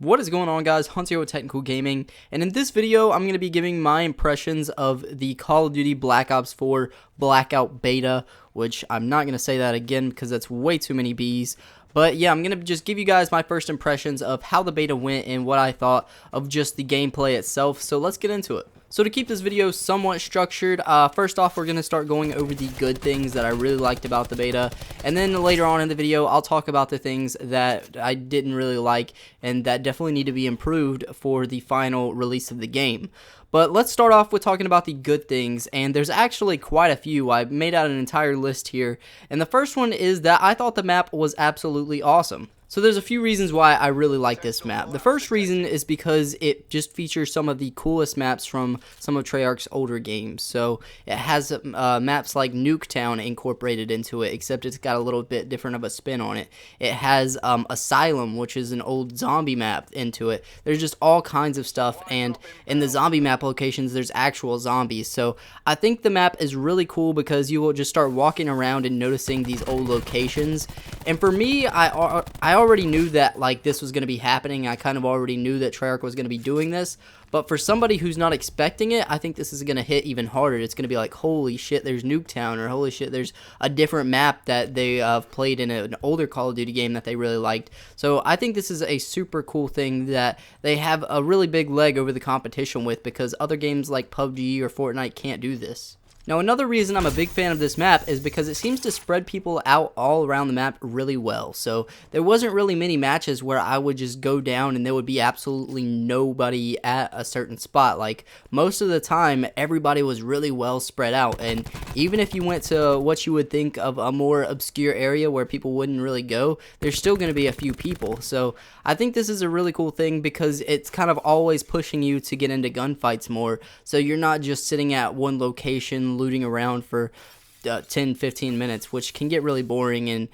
What is going on, guys? Hunt here with Technical Gaming, and in this video I'm going to be giving my impressions of the Call of Duty Black Ops 4 Blackout Beta, which I'm not going to say that again because that's way too many B's. But yeah, I'm going to just give you guys my first impressions of how the beta went and what I thought of just the gameplay itself, so let's get into it. So to keep this video somewhat structured, first off we're going to start going over the good things that I really liked about the beta, and then later on in the video I'll talk about the things that I didn't really like and that definitely need to be improved for the final release of the game. But let's start off with talking about the good things, and there's actually quite a few. I made out an entire list here, and the first one is that I thought the map was absolutely awesome. So there's a few reasons why I really like this map. The first reason is because it just features some of the coolest maps from some of Treyarch's older games. So it has maps like Nuketown incorporated into it, except it's got a little bit different of a spin on it. It has Asylum, which is an old zombie map, into it. There's just all kinds of stuff, and in the zombie map locations there's actual zombies. So I think the map is really cool because you will just start walking around and noticing these old locations. And for me, I already knew that like this was going to be happening. I kind of already knew that Treyarch was going to be doing this, but for somebody who's not expecting it, I think this is going to hit even harder. It's going to be like, holy shit, there's Nuketown, or holy shit, there's a different map that they played in an older Call of Duty game that they really liked. So I think this is a super cool thing that they have a really big leg over the competition with, because other games like PUBG or Fortnite can't do this. Now, another reason I'm a big fan of this map is because it seems to spread people out all around the map really well. So there wasn't really many matches where I would just go down and there would be absolutely nobody at a certain spot. Like, most of the time, everybody was really well spread out. And even if you went to what you would think of a more obscure area where people wouldn't really go, there's still going to be a few people. So I think this is a really cool thing because it's kind of always pushing you to get into gunfights more. So you're not just sitting at one location looting around for 10-15 minutes, which can get really boring, and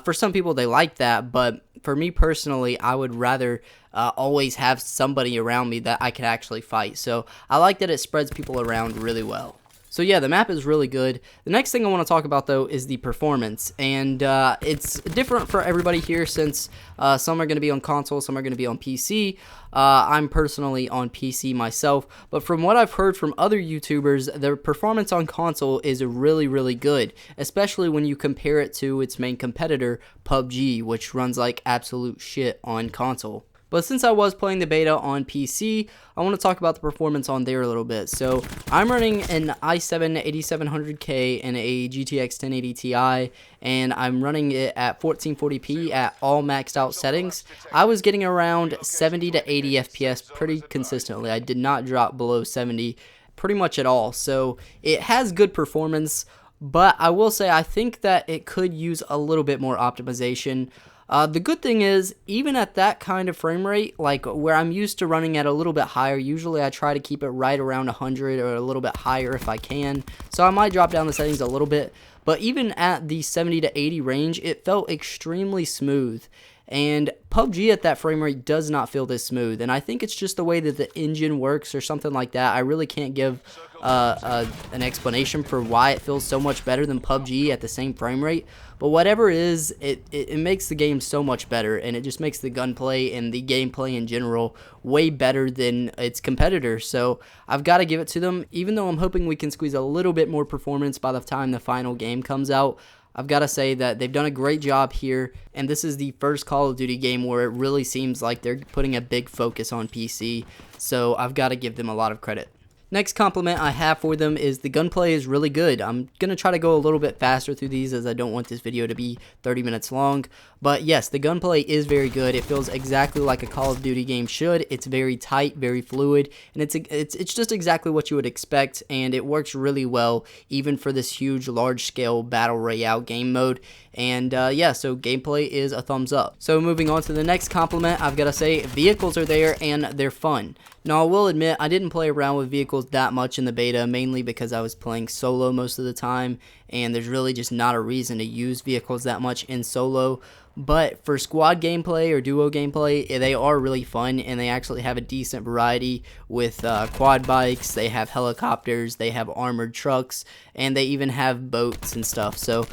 for some people they like that, but for me personally I would rather always have somebody around me that I could actually fight. So I like that it spreads people around really well. So yeah, the map is really good. The next thing I want to talk about though is the performance, and it's different for everybody here since some are going to be on console, some are going to be on PC. I'm personally on PC myself, but from what I've heard from other YouTubers, the performance on console is really good, especially when you compare it to its main competitor, PUBG, which runs like absolute shit on console. But since I was playing the beta on PC, I want to talk about the performance on there a little bit. So I'm running an i7 8700K and a GTX 1080 Ti, and I'm running it at 1440p at all maxed out settings. I was getting around 70 to 80 FPS pretty consistently. I did not drop below 70 pretty much at all. So it has good performance, but I will say I think that it could use a little bit more optimization. The good thing is, even at that kind of frame rate, like where I'm used to running at a little bit higher, usually I try to keep it right around 100 or a little bit higher if I can. So I might drop down the settings a little bit, but even at the 70 to 80 range, it felt extremely smooth. And PUBG at that frame rate does not feel this smooth, and I think it's just the way that the engine works or something like that. I really can't give an explanation for why it feels so much better than PUBG at the same frame rate, but whatever it is, it makes the game so much better, and it just makes the gunplay and the gameplay in general way better than its competitors. So I've got to give it to them, even though I'm hoping we can squeeze a little bit more performance by the time the final game comes out. I've got to say that they've done a great job here, and this is the first Call of Duty game where it really seems like they're putting a big focus on PC, so I've got to give them a lot of credit. Next compliment I have for them is the gunplay is really good. I'm going to try to go a little bit faster through these as I don't want this video to be 30 minutes long. But yes, the gunplay is very good. It feels exactly like a Call of Duty game should. It's very tight, very fluid, and it's just exactly what you would expect, and it works really well even for this huge, large-scale Battle Royale game mode. And yeah, so gameplay is a thumbs up. So moving on to the next compliment, I've got to say vehicles are there and they're fun. Now, I will admit I didn't play around with vehicles that much in the beta, mainly because I was playing solo most of the time, and there's really just not a reason to use vehicles that much in solo. But for squad gameplay or duo gameplay, they are really fun, and they actually have a decent variety with quad bikes, they have helicopters, they have armored trucks, and they even have boats and stuff. So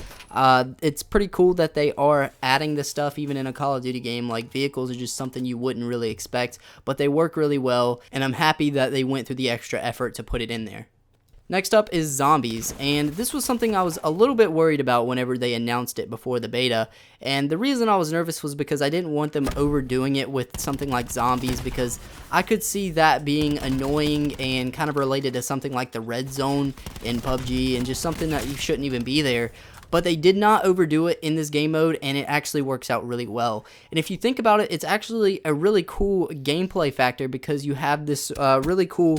it's pretty cool that they are adding this stuff even in a Call of Duty game. Like, vehicles are just something you wouldn't really expect, but they work really well, and I'm happy that they went through the extra effort to put it in there. Next up is zombies, and this was something I was a little bit worried about whenever they announced it before the beta, and the reason I was nervous was because I didn't want them overdoing it with something like zombies, because I could see that being annoying and kind of related to something like the red zone in PUBG and just something that you shouldn't even be there. But they did not overdo it in this game mode, and it actually works out really well. And if you think about it, it's actually a really cool gameplay factor because you have this really cool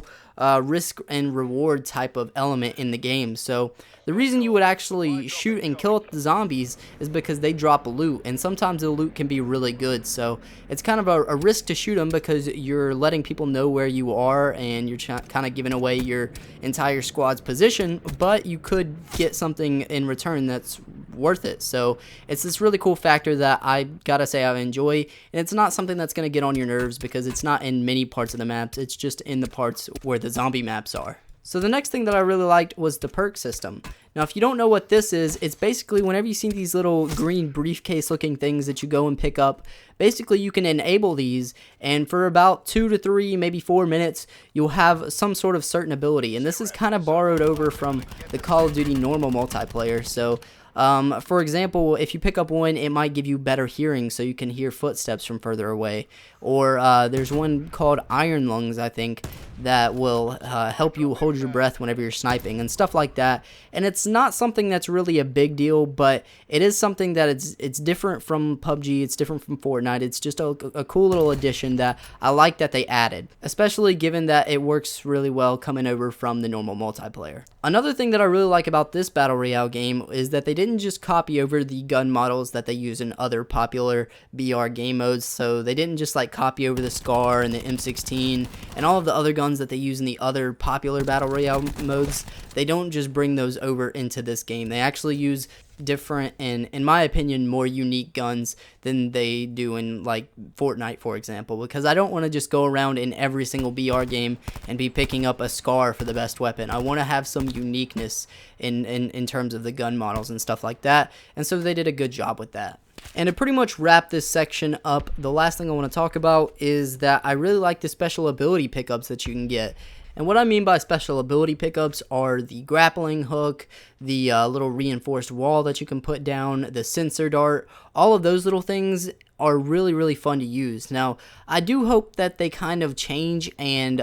risk and reward type of element in the game. So the reason you would actually shoot and kill the zombies is because they drop loot, and sometimes the loot can be really good. So it's kind of a risk to shoot them because you're letting people know where you are, and you're kind of giving away your entire squad's position, but you could get something in return that's worth it. So it's this really cool factor that I gotta say I enjoy, and it's not something that's gonna get on your nerves because it's not in many parts of the maps, it's just in the parts where the zombie maps are. So the next thing that I really liked was the perk system. Now, if you don't know what this is, it's basically whenever you see these little green briefcase looking things that you go and pick up, basically you can enable these, and for about 2 to 3, maybe 4 minutes, you'll have some sort of certain ability. And this is kind of borrowed over from the Call of Duty normal multiplayer. So for example, if you pick up one, it might give you better hearing so you can hear footsteps from further away. Or there's one called Iron Lungs, I think, that will help you hold your breath whenever you're sniping and stuff like that. And it's not something that's really a big deal, but it is something that it's different from PUBG, it's different from Fortnite. It's just a cool little addition that I like that they added, especially given that it works really well coming over from the normal multiplayer. Another thing that I really like about this Battle Royale game is that they didn't just copy over the gun models that they use in other popular BR game modes. So they didn't just like copy over the SCAR and the M16 and all of the other guns that they use in the other popular Battle Royale modes. They don't just bring those over into this game. They actually use different and, in my opinion, more unique guns than they do in like Fortnite, for example, because I don't want to just go around in every single BR game and be picking up a SCAR for the best weapon. I want to have some uniqueness in terms of the gun models and stuff like that, and so they did a good job with that. And to pretty much wrap this section up, the last thing I want to talk about is that I really like the special ability pickups that you can get. And what I mean by special ability pickups are the grappling hook, the little reinforced wall that you can put down, the sensor dart. All of those little things are really fun to use. Now, I do hope that they kind of change and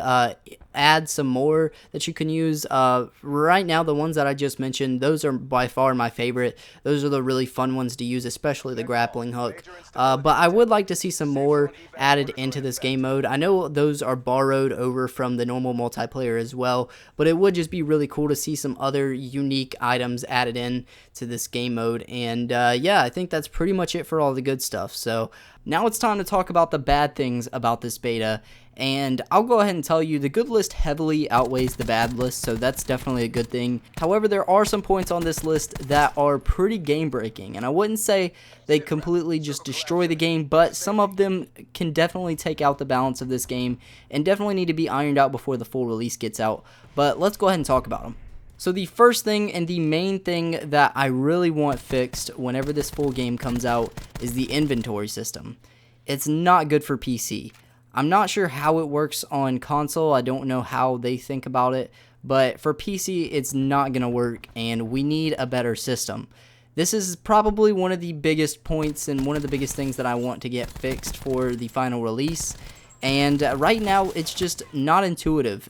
add some more that you can use. Right now, the ones that I just mentioned, those are by far my favorite. Those are the really fun ones to use, especially the grappling hook. But I would like to see some more added into this game mode. I know those are borrowed over from the normal multiplayer as well, but it would just be really cool to see some other unique items added in to this game mode. And yeah, I think that's pretty much it for all the good stuff. So now it's time to talk about the bad things about this beta, and I'll go ahead and tell you the good list heavily outweighs the bad list, so that's definitely a good thing. However, there are some points on this list that are pretty game breaking, and I wouldn't say they completely just destroy the game, but some of them can definitely take out the balance of this game and definitely need to be ironed out before the full release gets out. But let's go ahead and talk about them. So the first thing and the main thing that I really want fixed whenever this full game comes out is the inventory system. It's not good for PC. I'm not sure how it works on console. I don't know how they think about it, but for PC it's not going to work, and we need a better system. This is probably one of the biggest points and one of the biggest things that I want to get fixed for the final release. And right now, it's just not intuitive.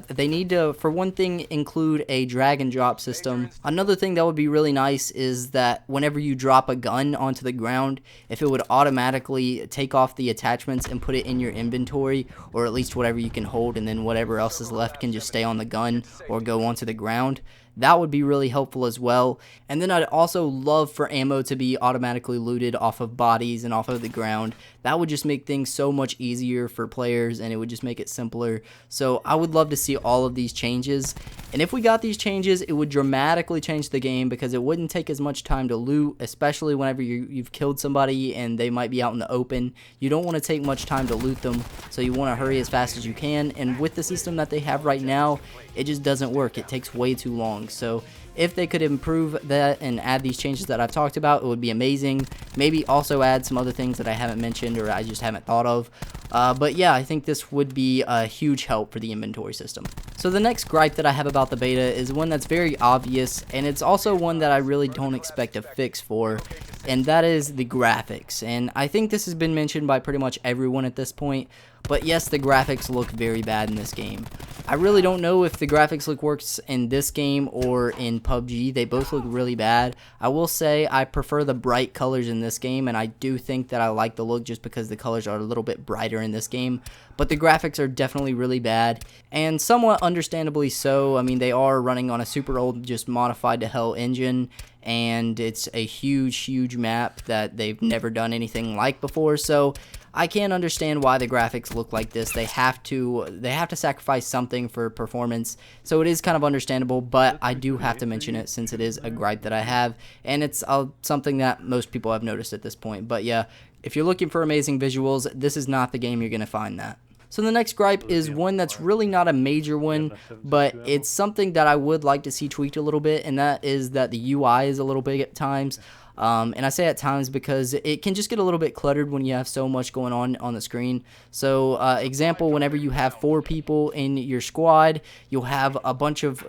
They need to, for one thing, include a drag and drop system. Another thing that would be really nice is that whenever you drop a gun onto the ground, if it would automatically take off the attachments and put it in your inventory, or at least whatever you can hold, and then whatever else is left can just stay on the gun or go onto the ground. That would be really helpful as well. And then I'd also love for ammo to be automatically looted off of bodies and off of the ground. that would just make things so much easier for players, and it would just make it simpler. So I would love to see all of these changes, and if we got these changes, it would dramatically change the game because it wouldn't take as much time to loot, especially whenever you've killed somebody and they might be out in the open. You don't want to take much time to loot them, so you want to hurry as fast as you can, and with the system that they have right now, it just doesn't work. It takes way too long. So if they could improve that and add these changes that I've talked about, it would be amazing. Maybe also add some other things that I haven't mentioned or I just haven't thought of. But yeah, I think this would be a huge help for the inventory system. So the next gripe that I have about the beta is one that's very obvious, and it's also one that I really don't expect a fix for, and that is the graphics. And I think this has been mentioned by pretty much everyone at this point, but yes, the graphics look very bad in this game. I really don't know if the graphics look worse in this game or in PUBG. They both look really bad. I will say I prefer the bright colors in this game, and I do think that I like the look just because the colors are a little bit brighter in this game. But the graphics are definitely really bad, and somewhat understandably so. I mean, they are running on a super old, just modified to hell engine, and it's a huge map that they've never done anything like before. So I can't understand why the graphics look like this. They have to sacrifice something for performance, so it is kind of understandable, but I do have to mention it since it is a gripe that I have, and it's something that most people have noticed at this point. But yeah, if you're looking for amazing visuals, this is not the game you're going to find that. So the next gripe is one that's really not a major one, but it's something that I would like to see tweaked a little bit, and that is that the UI is a little big at times. And I say at times because it can just get a little bit cluttered when you have so much going on the screen. So example, whenever you have 4 people in your squad, you'll have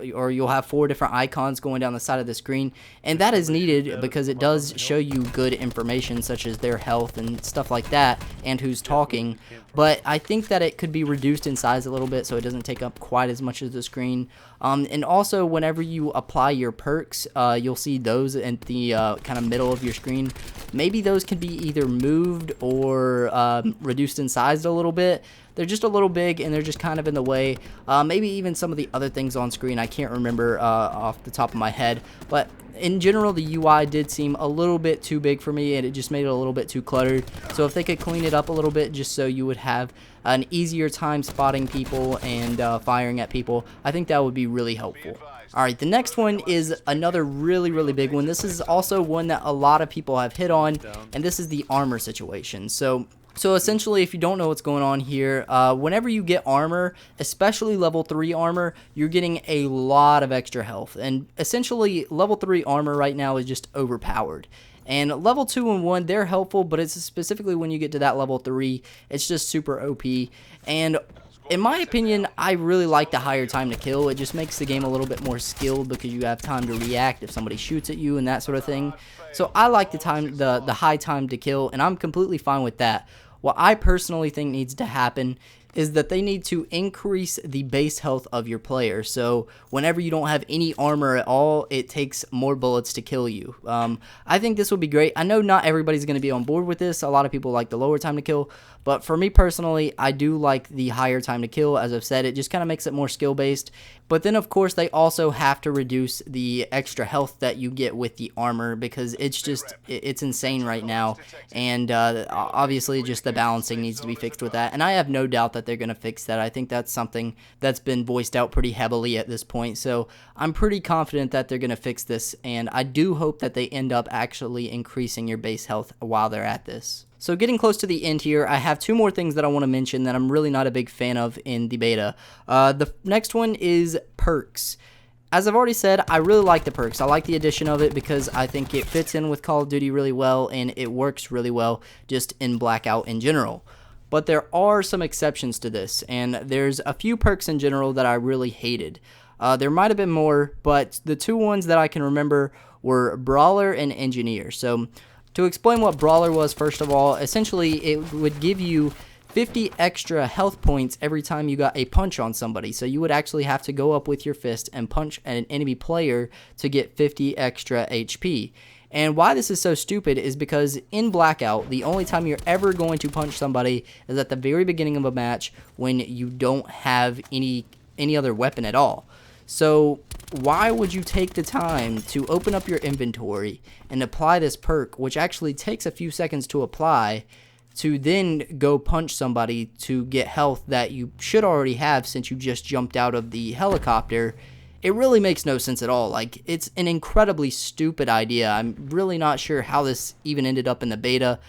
you'll have 4 different icons going down the side of the screen, and that is needed because it does show you good information such as their health and stuff like that, and who's talking. But I think that it could be reduced in size a little bit so it doesn't take up quite as much of the screen. And also, whenever you apply your perks, you'll see those in the kind of middle of your screen. Maybe those can be either moved or reduced in size a little bit. They're just a little big and they're just kind of in the way. Maybe even some of the other things on screen, I can't remember off the top of my head. But in general, the UI did seem a little bit too big for me, and it just made it a little bit too cluttered. So if they could clean it up a little bit just so you would have an easier time spotting people and firing at people, I think that would be really helpful. Alright, the next one is another really big one. This is also one that a lot of people have hit on, and this is the armor situation. So essentially, if you don't know what's going on here, whenever you get armor, especially level 3 armor, you're getting a lot of extra health. And essentially, level 3 armor right now is just overpowered. And level 2 and 1, they're helpful, but it's specifically when you get to that level 3, it's just super OP. And in my opinion, I really like the higher time to kill. It just makes the game a little bit more skilled because you have time to react if somebody shoots at you and that sort of thing. So I like the high time to kill, and I'm completely fine with that. What I personally think needs to happen is that they need to increase the base health of your player. So whenever you don't have any armor at all, it takes more bullets to kill you. I think this would be great. I know not everybody's going to be on board with this. A lot of people like the lower time to kill, but for me personally, I do like the higher time to kill. As I've said, it just kind of makes it more skill based. But then of course they also have to reduce the extra health that you get with the armor because it's insane right now. And obviously just the balancing needs to be fixed with that. And I have no doubt that they're going to fix that. I think that's something that's been voiced out pretty heavily at this point. So I'm pretty confident that they're going to fix this. And I do hope that they end up actually increasing your base health while they're at this. So getting close to the end here, I have 2 more things that I want to mention that I'm really not a big fan of in the beta. The next one is perks. As I've already said, I really like the perks. I like the addition of it because I think it fits in with Call of Duty really well and it works really well just in Blackout in general. But there are some exceptions to this, and there's a few perks in general that I really hated. There might have been more, but the 2 ones that I can remember were Brawler and Engineer. So to explain what Brawler was, first of all, essentially it would give you 50 extra health points every time you got a punch on somebody. So you would actually have to go up with your fist and punch an enemy player to get 50 extra HP. And why this is so stupid is because in Blackout, the only time you're ever going to punch somebody is at the very beginning of a match when you don't have any other weapon at all. So why would you take the time to open up your inventory and apply this perk, which actually takes a few seconds to apply, to then go punch somebody to get health that you should already have since you just jumped out of the helicopter, it really makes no sense at all. Like, it's an incredibly stupid idea. I'm really not sure how this even ended up in the beta.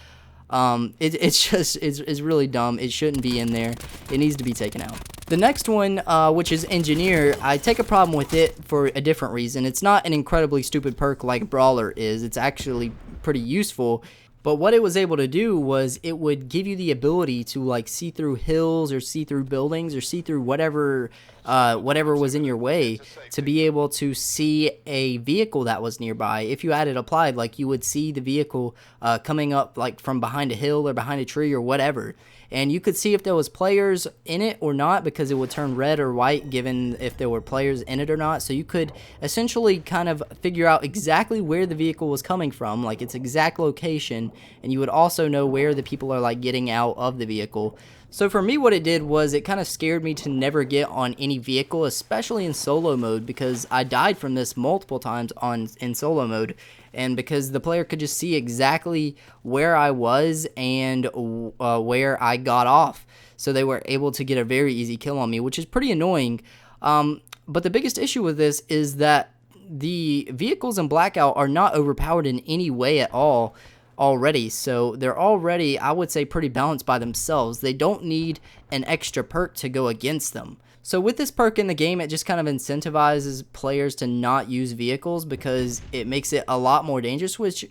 It's really dumb. It shouldn't be in there. It needs to be taken out. The next one, which is Engineer, I take a problem with it for a different reason. It's not an incredibly stupid perk like Brawler is. It's actually pretty useful. But what it was able to do was it would give you the ability to like see through hills or see through buildings or see through whatever was in your way, to be able to see a vehicle that was nearby. If you had it applied, like, you would see the vehicle coming up like from behind a hill or behind a tree or whatever. And you could see if there was players in it or not, because it would turn red or white given if there were players in it or not. So you could essentially kind of figure out exactly where the vehicle was coming from, like its exact location, and you would also know where the people are like getting out of the vehicle. So for me, what it did was it kind of scared me to never get on any vehicle, especially in solo mode, because I died from this multiple times in solo mode. And because the player could just see exactly where I was and where I got off. So they were able to get a very easy kill on me, which is pretty annoying. But the biggest issue with this is that the vehicles in Blackout are not overpowered in any way at all already. So they're already, I would say, pretty balanced by themselves. They don't need an extra perk to go against them. So with this perk in the game, it just kind of incentivizes players to not use vehicles because it makes it a lot more dangerous, which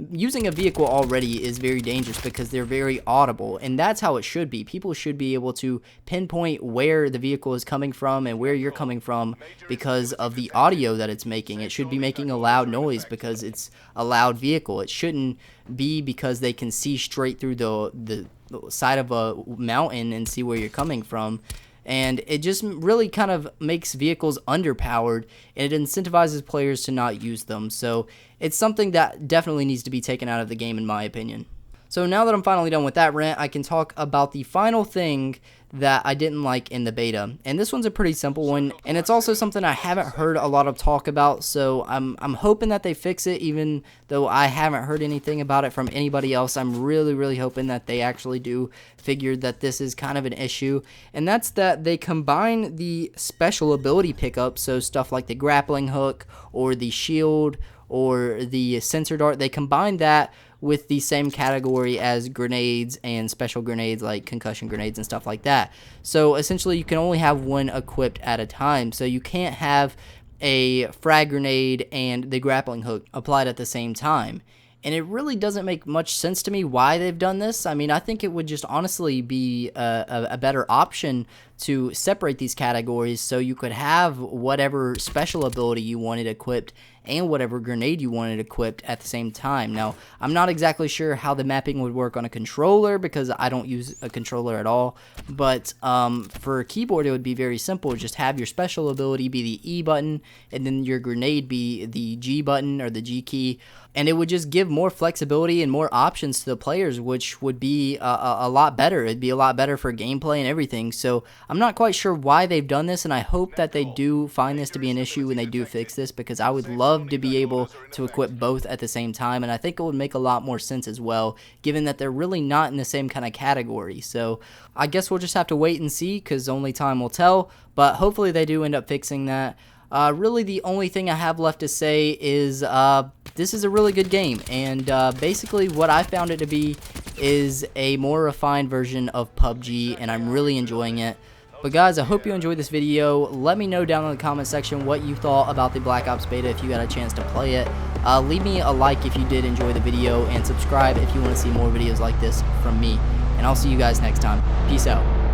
using a vehicle already is very dangerous because they're very audible, and that's how it should be. People should be able to pinpoint where the vehicle is coming from and where you're coming from because of the audio that it's making. It should be making a loud noise because it's a loud vehicle. It shouldn't be because they can see straight through the side of a mountain and see where you're coming from. And it just really kind of makes vehicles underpowered, and it incentivizes players to not use them. So it's something that definitely needs to be taken out of the game, in my opinion. So now that I'm finally done with that rant, I can talk about the final thing that I didn't like in the beta. And this one's a pretty simple one, and it's also something I haven't heard a lot of talk about, so I'm hoping that they fix it, even though I haven't heard anything about it from anybody else. I'm really hoping that they actually do figure that this is kind of an issue, and that's that they combine the special ability pickups, so stuff like the grappling hook or the shield or the sensor dart, they combine that with the same category as grenades and special grenades like concussion grenades and stuff like that. So essentially you can only have one equipped at a time, so you can't have a frag grenade and the grappling hook applied at the same time. And it really doesn't make much sense to me why they've done this. I mean, I think it would just honestly be a better option to separate these categories so you could have whatever special ability you wanted equipped and whatever grenade you wanted equipped at the same time. Now, I'm not exactly sure how the mapping would work on a controller because I don't use a controller at all, but for a keyboard it would be very simple. Just have your special ability be the E button and then your grenade be the G button or the G key, and it would just give more flexibility and more options to the players, which would be a lot better. It'd be a lot better for gameplay and everything. So I'm not quite sure why they've done this, and I hope that they do find this to be an issue when they do fix this, because I would love to be able to equip both at the same time, and I think it would make a lot more sense as well, given that they're really not in the same kind of category. So I guess we'll just have to wait and see, because only time will tell, but hopefully they do end up fixing that. Really the only thing I have left to say is this is a really good game, and basically what I found it to be is a more refined version of PUBG, and I'm really enjoying it. But guys, I hope you enjoyed this video. Let me know down in the comment section what you thought about the Black Ops Beta if you got a chance to play it. Leave me a like if you did enjoy the video, and subscribe if you want to see more videos like this from me. And I'll see you guys next time. Peace out.